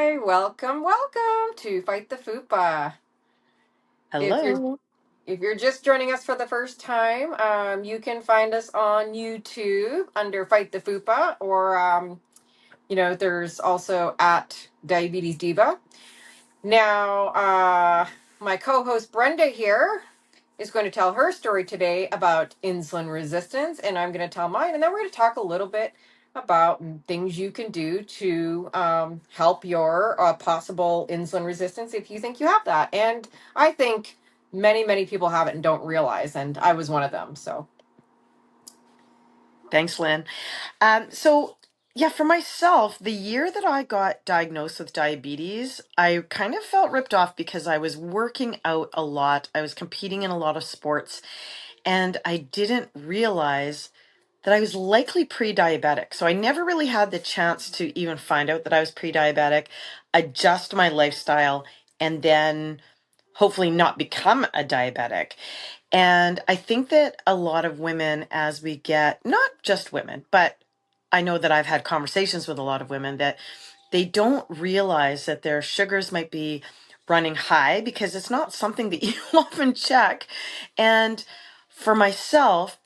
Hi, welcome to Fight the FUPA. If you're Hello. if you're just joining us for the first time, you can find us on YouTube under Fight the FUPA, or there's also at Diabetes Diva. Now, my co-host Brenda here is going to tell her story today about insulin resistance, and I'm going to tell mine, and then we're going to talk a little bit about things you can do to help your possible insulin resistance if you think you have that. And I think many people have it and don't realize, and I was one of them. So, Thanks, Lynn. So for myself, the year that I got diagnosed with diabetes, I kind of felt ripped off because I was working out a lot. I was competing in a lot of sports, and I didn't realize that I was likely pre-diabetic. So I never really had the chance to even find out that I was pre-diabetic, adjust my lifestyle, and then hopefully not become a diabetic. And I think that a lot of women, as we get, not just women, but I know that I've had conversations with a lot of women that they don't realize that their sugars might be running high because it's not something that you often check. And for myself,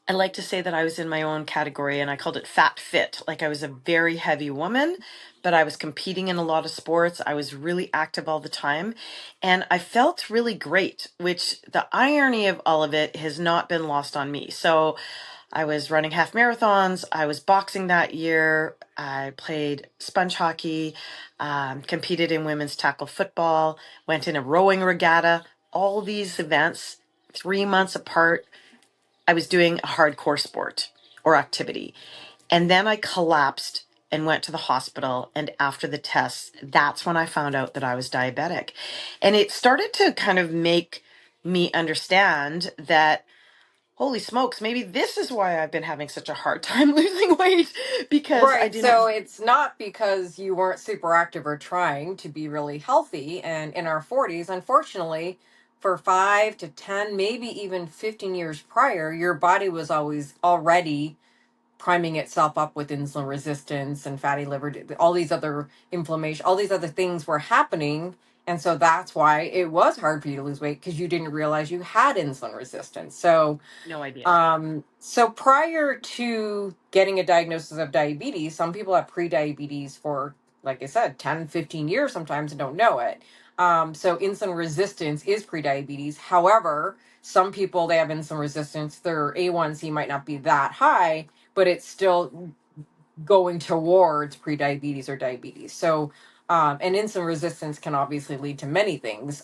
I like to say that I was in my own category and I called it fat fit. Like I was a very heavy woman, but I was competing in a lot of sports. I was really active all the time and I felt really great, which the irony of all of it has not been lost on me. So I was running half marathons. I was boxing that year. I played sponge hockey, competed in women's tackle football, went in a rowing regatta, all these events 3 months apart. I was doing a hardcore sport or activity. And then I collapsed and went to the hospital. And after the tests, that's when I found out that I was diabetic. And it started to kind of make me understand that, holy smokes, maybe this is why I've been having such a hard time losing weight because I right. So didn't. it's not because you weren't super active or trying to be really healthy. And in our 40s, unfortunately, for 5 to 10, maybe even 15 years prior, your body was always already priming itself up with insulin resistance and fatty liver, all these other inflammation, all these other things were happening. And so that's why it was hard for you to lose weight because you didn't realize you had insulin resistance. So No idea. so prior to getting a diagnosis of diabetes, some people have pre-diabetes for, like I said, 10, 15 years sometimes and don't know it. So insulin resistance is pre-diabetes. However, some people, they have insulin resistance, their A1C might not be that high, but it's still going towards pre-diabetes or diabetes. So, and insulin resistance can obviously lead to many things,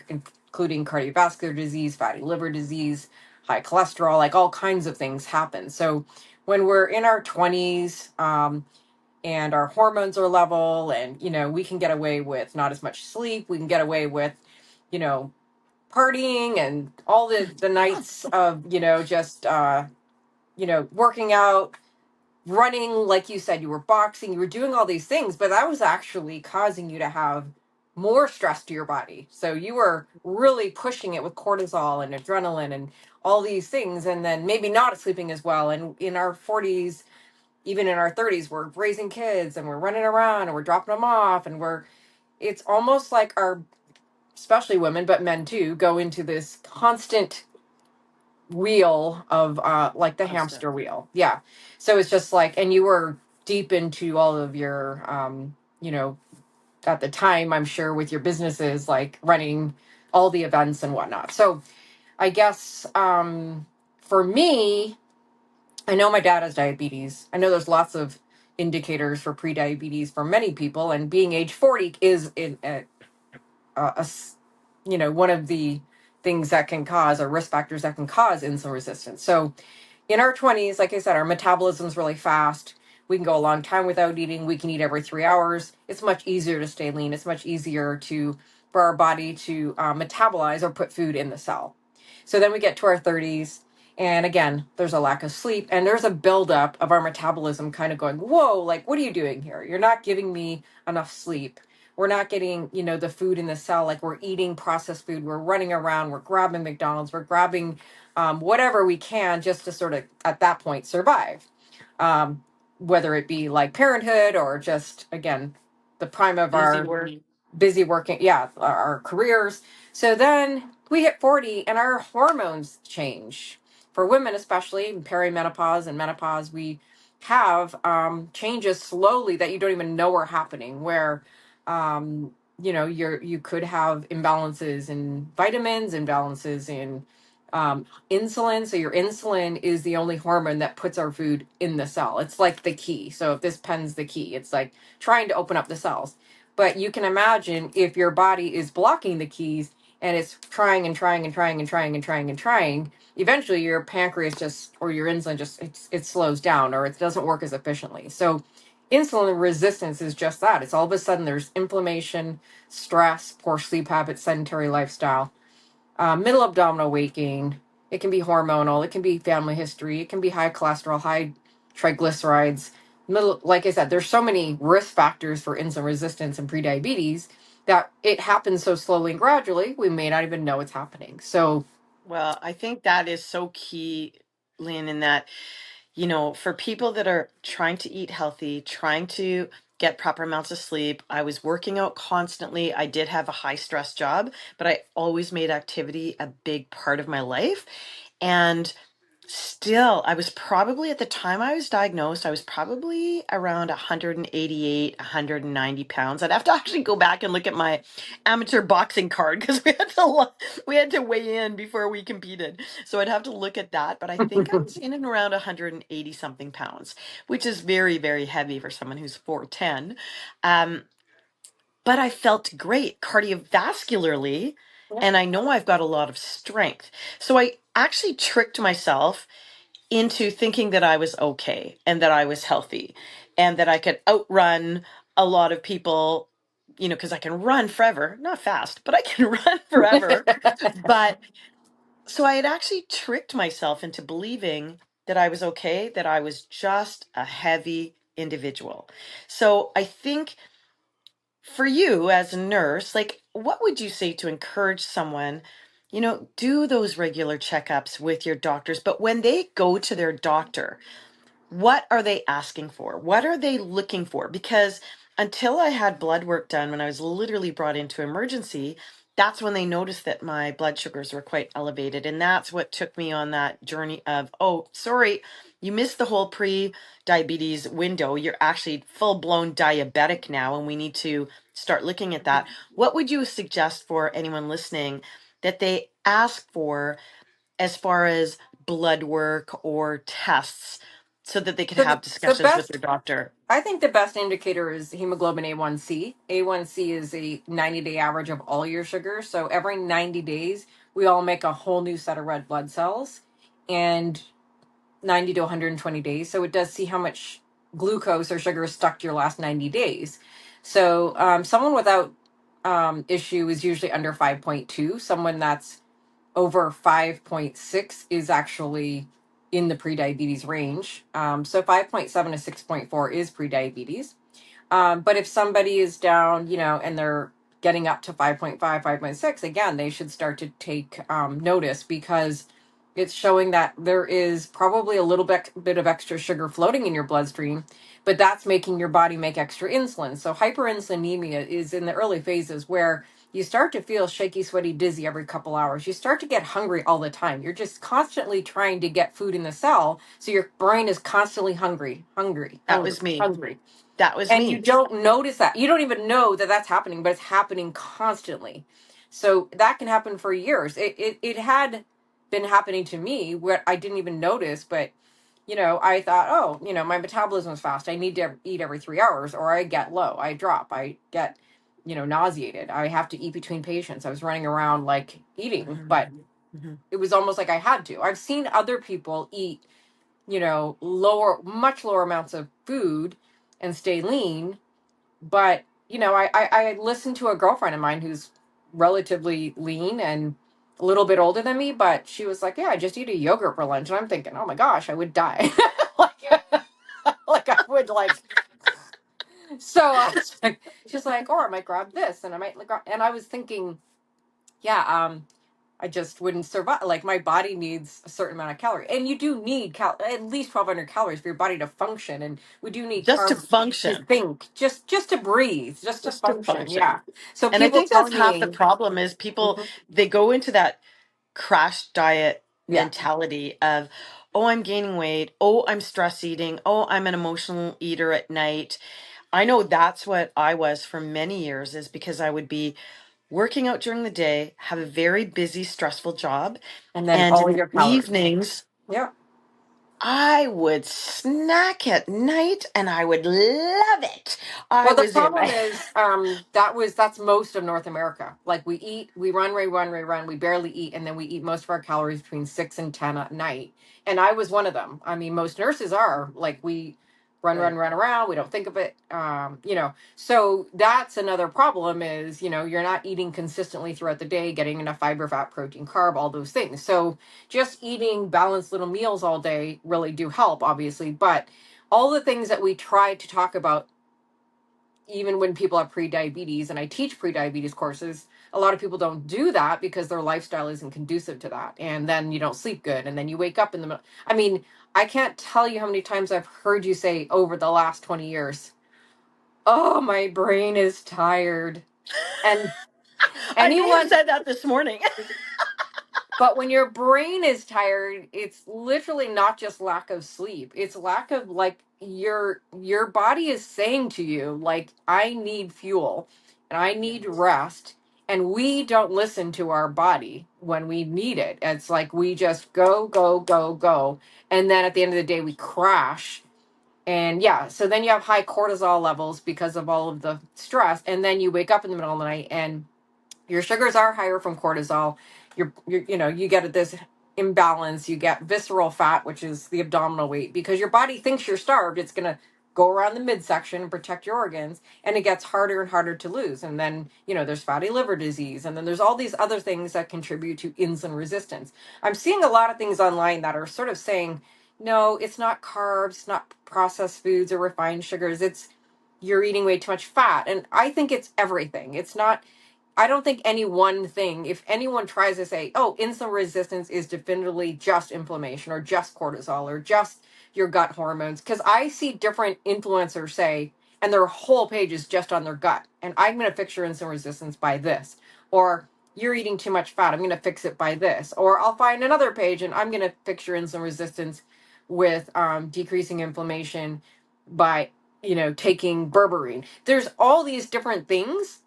including cardiovascular disease, fatty liver disease, high cholesterol, like all kinds of things happen. So when we're in our 20s, and our hormones are level, and, we can get away with not as much sleep, we can get away with, you know, partying and all the nights of, just, working out, running, like you said, you were boxing, you were doing all these things, but that was actually causing you to have more stress to your body. So you were really pushing it with cortisol and adrenaline and all these things, and then maybe not sleeping as well. And in our 40s, even in our 30s, we're raising kids and we're running around and we're dropping them off, and it's almost like our, especially women, but men too, go into this constant wheel of like the Of stuff. hamster wheel. Yeah. So it's just like, and you were deep into all of your at the time, I'm sure, with your businesses, like running all the events and whatnot. So I guess for me, I know my dad has diabetes. I know there's lots of indicators for pre-diabetes for many people, and being age 40 is one of the things that can cause, or risk factors that can cause, insulin resistance. So in our 20s, like I said, our metabolism's really fast. We can go a long time without eating. We can eat every 3 hours. It's much easier to stay lean. It's much easier for our body to metabolize or put food in the cell. So then we get to our 30s, and again, there's a lack of sleep, and there's a buildup of our metabolism kind of going, whoa, like, what are you doing here? You're not giving me enough sleep. We're not getting, the food in the cell. Like, we're eating processed food. We're running around. We're grabbing McDonald's. We're grabbing whatever we can just to sort of, at that point, survive. Whether it be like parenthood or just, again, the prime of Busy our work. busy working, yeah, our careers. So then we hit 40 and our hormones change. For women, especially in perimenopause and menopause, we have changes slowly that you don't even know are happening, where you could have imbalances in vitamins, imbalances in insulin. So your insulin is the only hormone that puts our food in the cell. It's like the key. So if this pen's the key, it's like trying to open up the cells. But you can imagine if your body is blocking the keys and it's trying and trying and trying and trying and trying and trying, eventually your pancreas just, or your insulin just, it slows down or it doesn't work as efficiently. So insulin resistance is just that. It's all of a sudden there's inflammation, stress, poor sleep habits, sedentary lifestyle, middle abdominal weight gain. It can be hormonal. It can be family history. It can be high cholesterol, high triglycerides. Middle, like I said, there's so many risk factors for insulin resistance and prediabetes that it happens so slowly and gradually, we may not even know it's happening. So, Well, I think that is so key, Lynn, in that, for people that are trying to eat healthy, trying to get proper amounts of sleep, I was working out constantly. I did have a high stress job, but I always made activity a big part of my life. And still, I was probably at the time I was diagnosed, I was probably around 188, 190 pounds. I'd have to actually go back and look at my amateur boxing card because we had to weigh in before we competed. So I'd have to look at that. But I think I was in and around 180 something pounds, which is very, very heavy for someone who's 4'10". Um, but I felt great cardiovascularly, and I know I've got a lot of strength. So I actually tricked myself into thinking that I was okay and that I was healthy and that I could outrun a lot of people, because I can run forever, not fast, but I can run forever. But so I had actually tricked myself into believing that I was okay, that I was just a heavy individual. So I think for you as a nurse, like, what would you say to encourage someone, do those regular checkups with your doctors, but when they go to their doctor, what are they asking for? What are they looking for? Because until I had blood work done, when I was literally brought into emergency, that's when they noticed that my blood sugars were quite elevated. And that's what took me on that journey of, oh, sorry, you missed the whole pre-diabetes window. You're actually full-blown diabetic now, and we need to start looking at that. What would you suggest for anyone listening that they ask for as far as blood work or tests so that they could so have the discussions with their best, doctor? I think the best indicator is hemoglobin A1C. A1C is a 90-day average of all your sugars. So every 90 days, we all make a whole new set of red blood cells. And 90 to 120 days. So it does see how much glucose or sugar is stuck to your last 90 days. So someone without issue is usually under 5.2. Someone that's over 5.6 is actually in the prediabetes range. So 5.7 to 6.4 is prediabetes. But if somebody is down, and they're getting up to 5.5, 5.6, again, they should start to take notice, because it's showing that there is probably a little bit of extra sugar floating in your bloodstream, but that's making your body make extra insulin. So hyperinsulinemia is in the early phases where you start to feel shaky, sweaty, dizzy every couple hours. You start to get hungry all the time. You're just constantly trying to get food in the cell. So your brain is constantly hungry, hungry, That hungry, was me. hungry, That was and you me. don't notice that. You don't even know that that's happening, but it's happening constantly. So that can happen for years. It had been happening to me where I didn't even notice, but I thought, oh, my metabolism is fast, I need to eat every 3 hours, or I get low, I drop, I get nauseated, I have to eat between patients. I was running around like eating, but Mhm. Mhm. it was almost like I had to. I've seen other people eat much lower amounts of food and stay lean. But, I listened to a girlfriend of mine who's relatively lean and a little bit older than me, but she was like, yeah, I just eat a yogurt for lunch. And I'm thinking, oh my gosh, I would die. like, like I would so I was she's like, or I might grab this and I might, and I was thinking, yeah, I just wouldn't survive. Like my body needs a certain amount of calorie, and you do need at least 1,200 calories for your body to function. And we do need Just to carbs to function. think, just to breathe, just to Just to function. function. Yeah. So And I people think that's telling half the me, problem is people, Mhm. they go into that crash diet Yeah, mentality of, oh, I'm gaining weight. Oh, I'm stress eating. Oh, I'm an emotional eater at night. I know that's what I was for many years, is because I would be working out during the day, have a very busy, stressful job. and then And in all the your calories. evenings, Yeah. I would snack at night and I would love it. I Well, the was in problem my is that's most of North America. Like we eat, we run, run, run, run, run. We barely eat, and then we eat most of our calories between 6 and 10 at night. And I was one of them. I mean, most nurses are like we run, run, right. run around. We don't think of it. So that's another problem. Is you're not eating consistently throughout the day, getting enough fiber, fat, protein, carb, all those things. So just eating balanced little meals all day really do help, obviously, but all the things that we try to talk about even when people have pre-diabetes, and I teach pre-diabetes courses, a lot of people don't do that because their lifestyle isn't conducive to that, and then you don't sleep good, and then you wake up in the middle. I mean, I can't tell you how many times I've heard you say over the last 20 years, oh, my brain is tired. And I may have anyone said that this morning. But when your brain is tired, it's literally not just lack of sleep. It's lack of, like, your body is saying to you, like, I need fuel and I need rest. And we don't listen to our body when we need it. It's like we just go, go, go, go. And then at the end of the day we crash. And yeah, so then you have high cortisol levels because of all of the stress. And then you wake up in the middle of the night and your sugars are higher from cortisol. You get this imbalance. You get visceral fat, which is the abdominal weight, because your body thinks you're starved. It's going to go around the midsection and protect your organs, and it gets harder and harder to lose. And then there's fatty liver disease, and then there's all these other things that contribute to insulin resistance. I'm seeing a lot of things online that are sort of saying, no, it's not carbs, it's not processed foods or refined sugars, it's you're eating way too much fat. And I think it's everything. It's not, I don't think any one thing, if anyone tries to say, oh, insulin resistance is definitively just inflammation or just cortisol or just your gut hormones, because I see different influencers say, and their whole page is just on their gut, and I'm going to fix your insulin resistance by this. Or you're eating too much fat, I'm going to fix it by this. Or I'll find another page and I'm going to fix your insulin resistance with decreasing inflammation by, taking berberine. There's all these different things,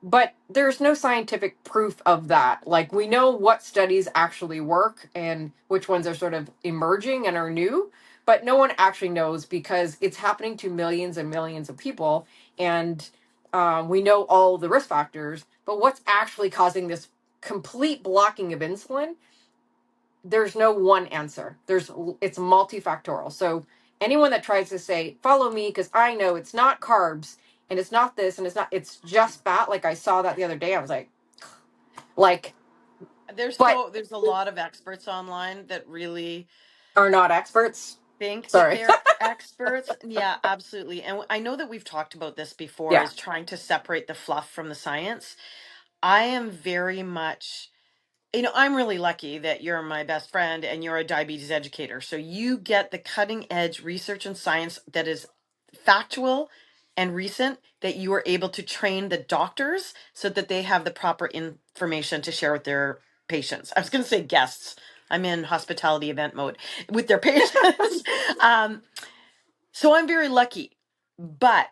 but there's no scientific proof of that. Like, we know what studies actually work and which ones are sort of emerging and are new, but no one actually knows because it's happening to millions and millions of people. And we know all the risk factors, but what's actually causing this complete blocking of insulin, there's no one answer. It's multifactorial. So anyone that tries to say, follow me because I know it's not carbs and it's not this and it's just fat, like I saw that the other day, I was like, but There's a lot of experts online that really are not experts. think that Sorry. they're experts. Yeah, absolutely. And I know that we've talked about this before, Yeah. is trying to separate the fluff from the science. I am very much, I'm really lucky that you're my best friend and you're a diabetes educator. So you get the cutting edge research and science that is factual and recent, that you are able to train the doctors so that they have the proper information to share with their patients. I was going to say guests. I'm in hospitality event mode with their patients. um, so I'm very lucky. But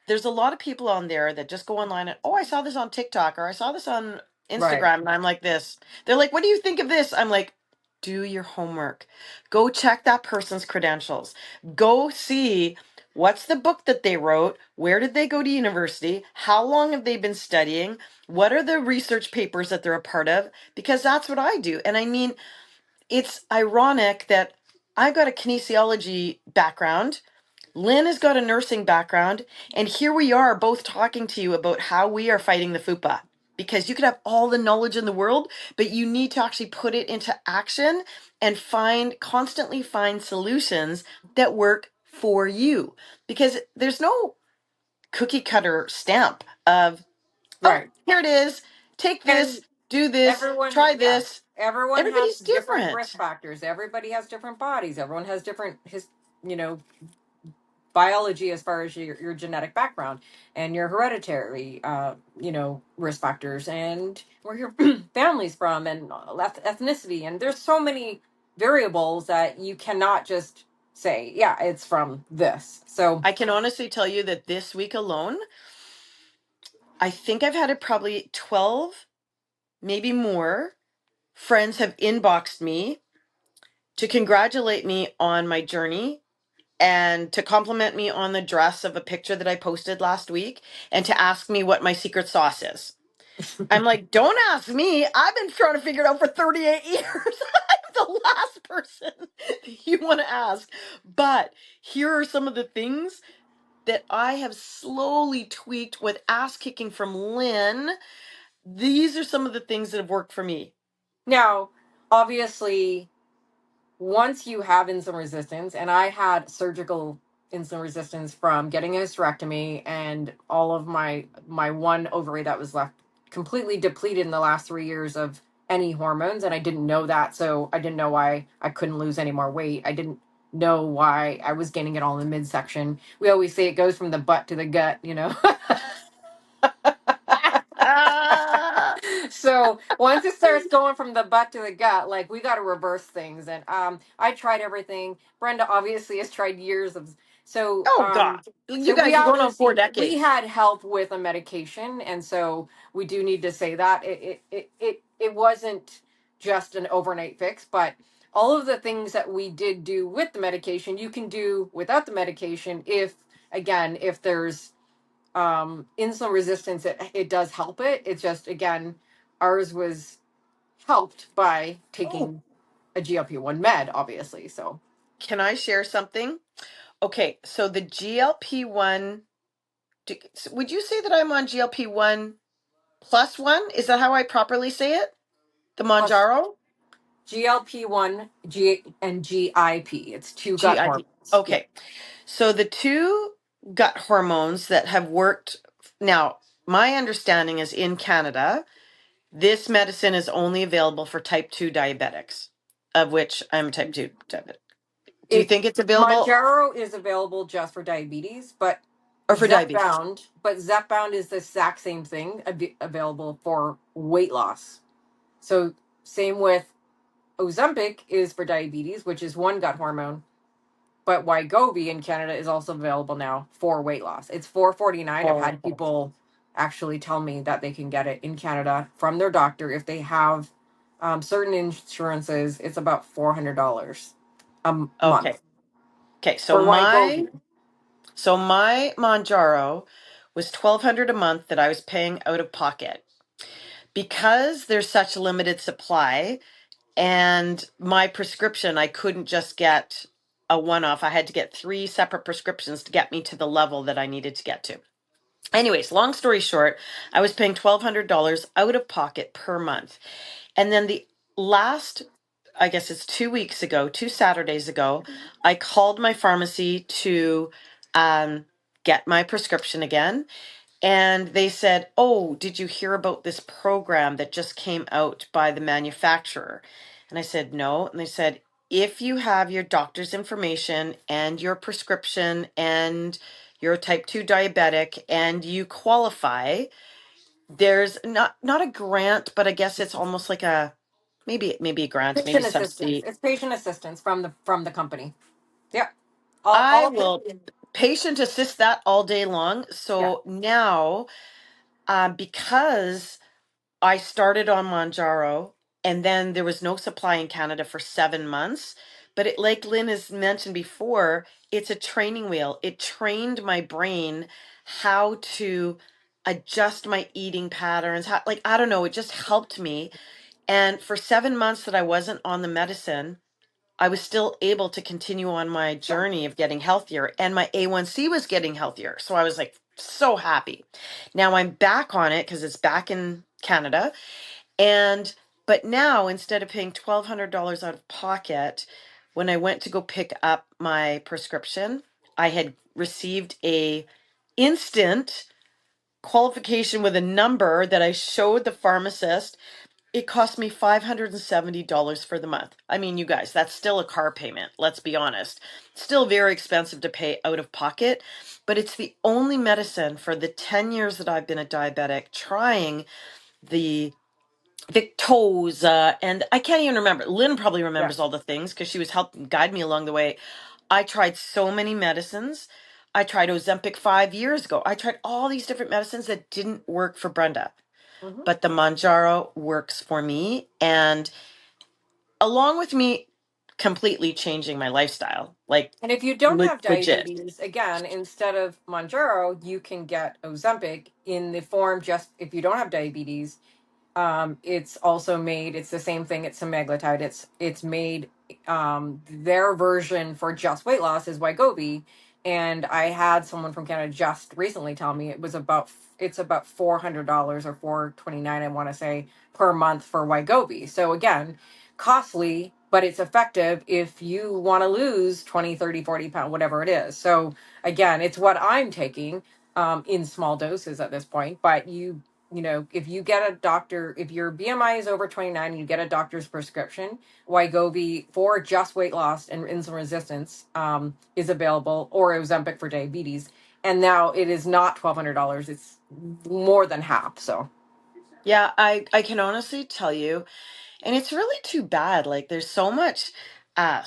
there's a lot of people on there that just go online and, oh, I saw this on TikTok or I saw this on Right. Instagram and I'm like this. They're like, what do you think of this? I'm like, do your homework. Go check that person's credentials. Go see what's the book that they wrote, where did they go to university, how long have they been studying, what are the research papers that they're a part of, because that's what I do. And I mean, it's ironic that I've got a kinesiology background. Lynn has got a nursing background, and here we are both talking to you about how we are fighting the FUPA. Because you could have all the knowledge in the world, but you need to actually put it into action and constantly find solutions that work for you. Because there's no cookie cutter stamp of, oh, Right. here it is. Take And this. do this, Everyone, try yeah, this. everyone has Everybody's different risk different. factors. Everybody has different bodies. Everyone has different you know, biology as far as your genetic background and your hereditary risk factors and where your family's from and ethnicity, and there's so many variables that you cannot just say, yeah, it's from this. So I can honestly tell you that this week alone, I think I've had it probably 12, maybe more. Friends have inboxed me to congratulate me on my journey and to compliment me on the dress of a picture that I posted last week and to ask me what my secret sauce is. I'm like, don't ask me. I've been trying to figure it out for 38 years. I'm the last person you want to ask. But here are some of the things that I have slowly tweaked with ass kicking from Lynn. These are some of the things that have worked for me. now, obviously, once you have insulin resistance, and I had surgical insulin resistance from getting a hysterectomy, and all of my one ovary that was left completely depleted in the last 3 years of any hormones, and I didn't know that, so I didn't know why I couldn't lose any more weight. I didn't know why I was gaining it all in the midsection. We always say it goes from the butt to the gut, you know. Ah, So once it starts going from the butt to the gut, like we got to reverse things. And I tried everything. Brenda obviously has tried years of. So oh, God. You so we guys are going on 4 obviously we decades. had help with a medication, and so we do need to say that it wasn't just an overnight fix, but all of the things that we did do with the medication, you can do without the medication if, again, if there's insulin resistance, it does help it. It's just, again, ours was helped by Oh, taking a GLP-1 med, obviously. So can I share something? Okay, so the GLP-1, would you say that I'm on GLP-1 plus one? Is that how I properly say it? The plus Monjaro? GLP-1 G and GIP, it's two gut GIP. hormones. Yeah. Okay. So the two gut hormones that have worked now, my understanding is in Canada, this medicine is only available for type 2 diabetics, of which I'm type 2 diabetic. Do you It think it's available Monjaro is available just for diabetes, but or for diabetes? Zepbound is the exact same thing, available for weight loss. So same with Ozempic is for diabetes, which is one gut hormone, but Wegovy in Canada is also available now for weight loss. It's 449. I've Oh, had people actually tell me that they can get it in Canada from their doctor if they have certain insurances. It's about $400 a okay. month Okay, for Wegovy. so my Monjaro was 1,200 a month that I was paying out of pocket. Because there's such a limited supply, and my prescription, I couldn't just get a one off. I had to get 3 separate prescriptions to get me to the level that I needed to get to. Anyways, long story short, I was paying $1,200 out of pocket per month. And then the last, I guess it's 2 weeks ago, 2 Saturdays ago, I called my pharmacy to get my prescription again. And they said, "Oh, did you hear about this program that just came out by the manufacturer?" And I said, "No." And they said, "If you have your doctor's information and your prescription and you're a type 2 diabetic and you qualify, there's not a grant, but I guess it's almost like a maybe a grant, maybe Patient assistance. subsidy. It's patient assistance from the company. Yeah. All I of will it. patient assist that all day long." Yeah. So now, because I started on Manjaro and then there was no supply in Canada for 7 months. But it, like Lynn has mentioned before, it's a training wheel. It trained my brain how to adjust my eating patterns. How, like, I don't know, it just helped me. And for 7 months that I wasn't on the medicine, I was still able to continue on my Yeah. journey of getting healthier, and my A1C was getting healthier. So I was like so happy. Now I'm back on it because it's back in Canada. And but now instead of paying $1,200 out of pocket, when I went to go pick up my prescription, I had received a instant qualification with a number that I showed the pharmacist, it cost me $570 for the month. I mean, you guys, that's still a car payment, let's be honest. Still very expensive to pay out of pocket, but it's the only medicine for the 10 years that I've been a diabetic trying the Victoza, and I can't even remember. Lynn probably Yeah. remembers all the things because she was helping guide me along the way. I tried so many medicines. I tried Ozempic 5 years ago. I tried all these different medicines that didn't work for Brenda, Hmm. but the Manjaro works for me. And along with me completely changing my lifestyle, like And if you don't have legit. diabetes, again, instead of Mounjaro, you can get Ozempic in the form just if you don't have diabetes. It's also made. It's the same thing. It's semaglutide. It's made. Their version for just weight loss is Wegovy, and I had someone from Canada just recently tell me it's about $400 or 429, I want to say, per month for Wegovy. So again, costly, but it's effective if you want to lose 20, 30, 40 pounds, whatever it is. So again, it's what I'm taking in small doses at this point, but if you get a doctor, if your BMI is over 29 and you get a doctor's prescription, Wegovy for just weight loss and insulin resistance is available, or Ozempic for diabetes. And now it is not $1,200. It's more than half. So Yeah, I can honestly tell you, and it's really too bad. Like there's so much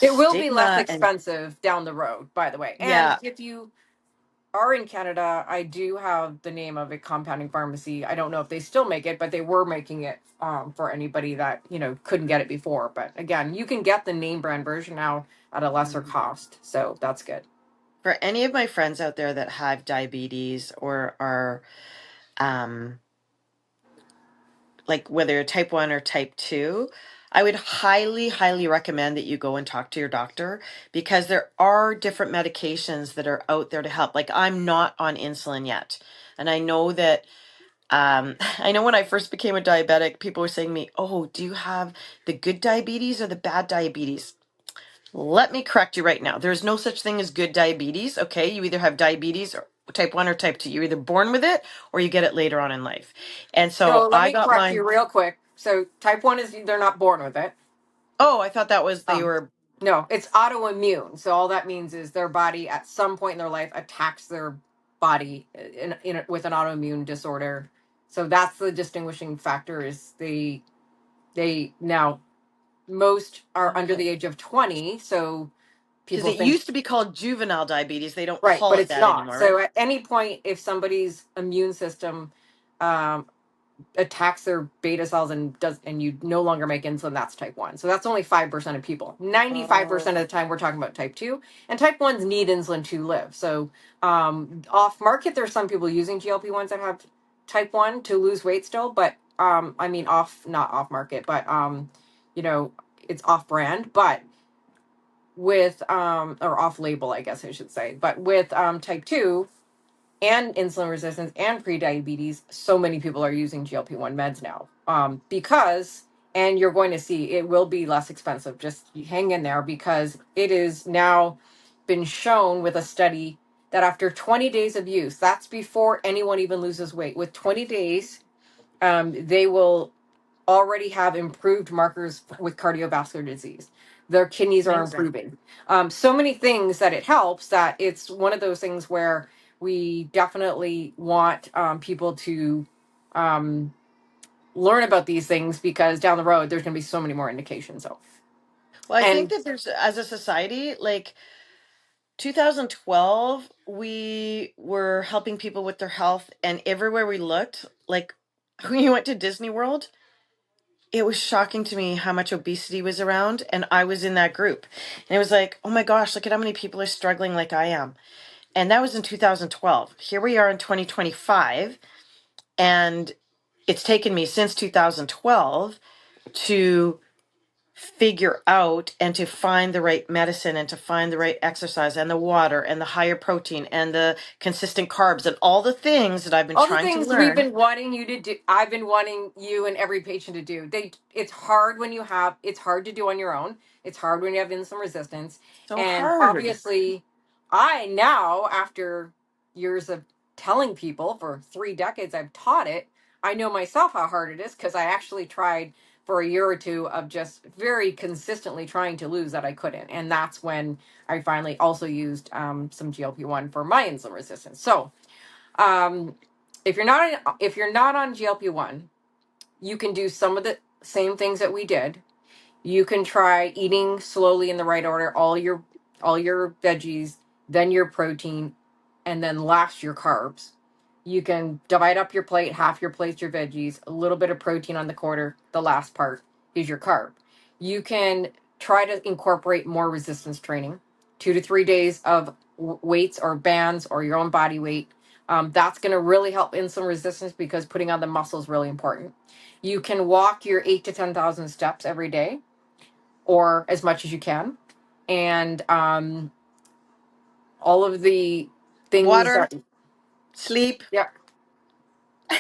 it will be less stigma and expensive down the road, by the way. And yeah. if you are in Canada, I do have the name of a compounding pharmacy. I don't know if they still make it, but they were making it for anybody that couldn't get it before. But again, you can get the name brand version now at a lesser cost, so that's good. For any of my friends out there that have diabetes or are um like whether you're type 1 or type 2, I would highly highly recommend that you go and talk to your doctor because there are different medications that are out there to help. Like I'm not on insulin yet. And I know that I know when I first became a diabetic, people were saying to me, "Oh, do you have the good diabetes or the bad diabetes?" Let me correct you right now. There's no such thing as good diabetes, okay? You either have diabetes or type 1 or type 2. You're either born with it or you get it later on in life. And So so let I me got correct mine. you real quick. So type 1 is they're not born with it. Oh, I thought that was they Um, were no, it's autoimmune. So all that means is their body at some point in their life attacks their body with an autoimmune disorder. So that's the distinguishing factor is they now most are under okay. the age of 20, so Because people it think used to be called juvenile diabetes. They don't right, call but it it's that not. anymore, right? So at any point if somebody's immune system um, attacks their beta cells and you no longer make insulin, that's type 1. So that's only 5% of people. 95% Oh. of the time we're talking about type 2, and type 1s need insulin to live. So off market there's some people using GLP-1s that have type 1 to lose weight still, but I mean off not off market, but you know it's off brand, but with or off label I guess I should say, but with type 2 and insulin resistance and pre-diabetes, so many people are using GLP-1 meds now because, and you're going to see it will be less expensive. Just hang in there because it is now been shown with a study that after 20 days of use, that's before anyone even loses weight, with 20 days, they will already have improved markers with cardiovascular disease. Their kidneys are Amazing. improving. So many things that it helps that it's one of those things where we definitely want people to um, learn about these things because down the road there's going to be so many more indications. So, Well, I think and that there's, as a society, like 2012, we were helping people with their health, and everywhere we looked, like when you went to Disney World, it was shocking to me how much obesity was around, and I was in that group. And it was like, oh my gosh, look at how many people are struggling like I am. And that was in 2012. Here we are in 2025, and it's taken me since 2012 to figure out and to find the right medicine and to find the right exercise and the water and the higher protein and the consistent carbs and all the things that I've been all the trying to things we've learn. been wanting you to do, I've been wanting you and every patient to do. It's hard when it's hard to do on your own. It's hard when you have insulin resistance. So And hard. obviously, I now, after years of telling people for 3 decades, I've taught it. I know myself how hard it is because I actually tried for a year or two of just very consistently trying to lose that I couldn't. And that's when I finally also used some GLP-1 for my insulin resistance. So um, if you're not on GLP-1, you can do some of the same things that we did. You can try eating slowly in the right order, all your veggies, then your protein, and then last your carbs. You can divide up your plate, half your plate's your veggies, a little bit of protein on the quarter, the last part is your carb. You can try to incorporate more resistance training, 2 to 3 days of weights or bands or your own body weight. That's going to really help insulin resistance because putting on the muscle is really important. You can walk your 8 to 10,000 steps every day or as much as you can. And all of the things Water, that, sleep. yeah,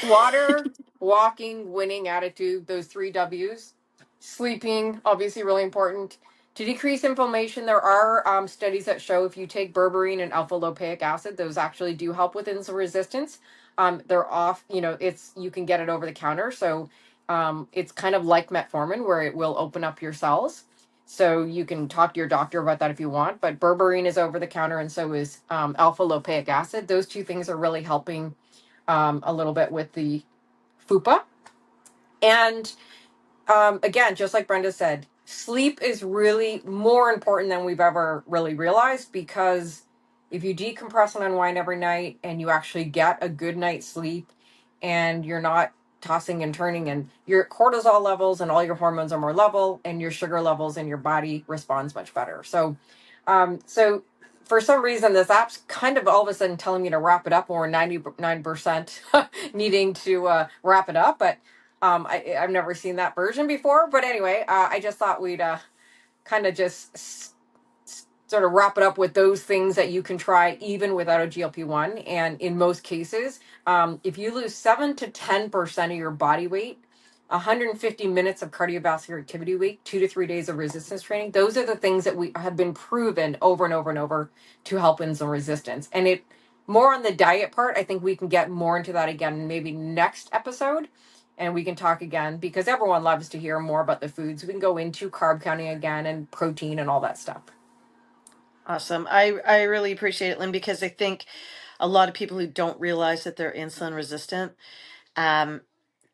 water, walking, winning, attitude, those three W's. Sleeping, obviously, really important. To decrease inflammation, there are studies that show if you take berberine and alpha lipoic acid, those actually do help with insulin resistance. They're off, it's you can get it over the counter. So it's kind of like metformin, where it will open up your cells. So you can talk to your doctor about that if you want. But berberine is over the counter, and so is alpha lipoic acid. Those two things are really helping a little bit with the FUPA. And again, just like Brenda said, sleep is really more important than we've ever really realized, because if you decompress and unwind every night and you actually get a good night's sleep and you're not tossing and turning, and your cortisol levels and all your hormones are more level, and your sugar levels in your body responds much better. So for some reason this app's kind of all of a sudden telling me to wrap it up when we're 99% needing to wrap it up, but I've never seen that version before. But anyway, I just thought we'd kind of just sort of wrap it up with those things that you can try even without a GLP-1. And in most cases, if you lose 7 to 10% of your body weight, 150 minutes of cardiovascular activity week, 2 to 3 days of resistance training, those are the things that we have been proven over and over and over to help insulin resistance. And it more on the diet part, I think we can get more into that again maybe next episode, and we can talk again because everyone loves to hear more about the foods. We can go into carb counting again and protein and all that stuff. Awesome. I really appreciate it, Lynn, because I think a lot of people who don't realize that they're insulin resistant,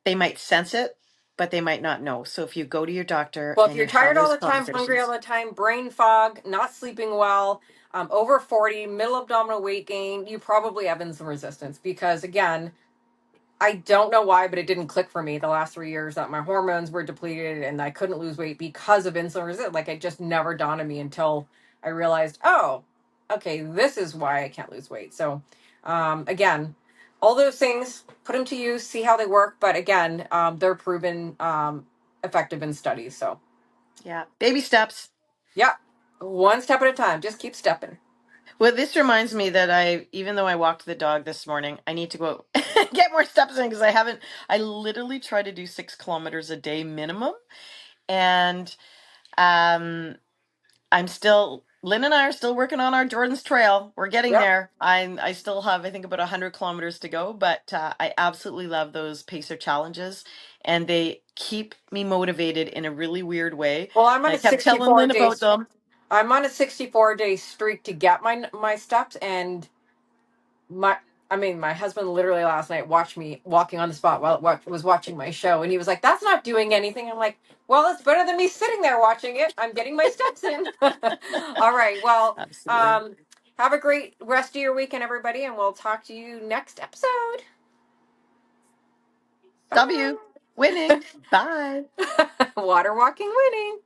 they might sense it, but they might not know. So if you go to your doctor Well, if and you're you have tired all those the time, hungry all conversations. the time, brain fog, not sleeping well, over 40, middle abdominal weight gain, you probably have insulin resistance because, again, I don't know why, but it didn't click for me the last 3 years that my hormones were depleted and I couldn't lose weight because of insulin resistance. Like, it just never dawned on me until I realized, oh, okay, this is why I can't lose weight. So, again, all those things, put them to use, see how they work. But again, they're proven effective in studies. So, Yeah, baby steps. yeah, one step at a time. Just keep stepping. Well, this reminds me that even though I walked the dog this morning, I need to go get more steps in because I literally try to do 6 kilometers a day minimum. And um, Lynn and I are still working on our Jordan's Trail. We're getting Yep. there. I still have, I think, about 100 kilometers to go, but I absolutely love those pacer challenges, and they keep me motivated in a really weird way. Well, I'm And on I a kept telling 64 Lynn day about them. I'm on a 64-day streak to get my steps, and my my husband literally last night watched me walking on the spot while was watching my show, and he was like, "That's not doing anything." I'm like, "Well, it's better than me sitting there watching it. I'm getting my steps in." All right. Well, Absolutely. um, have a great rest of your weekend, everybody, and we'll talk to you next episode. W, Bye. winning. Bye. Water walking winning.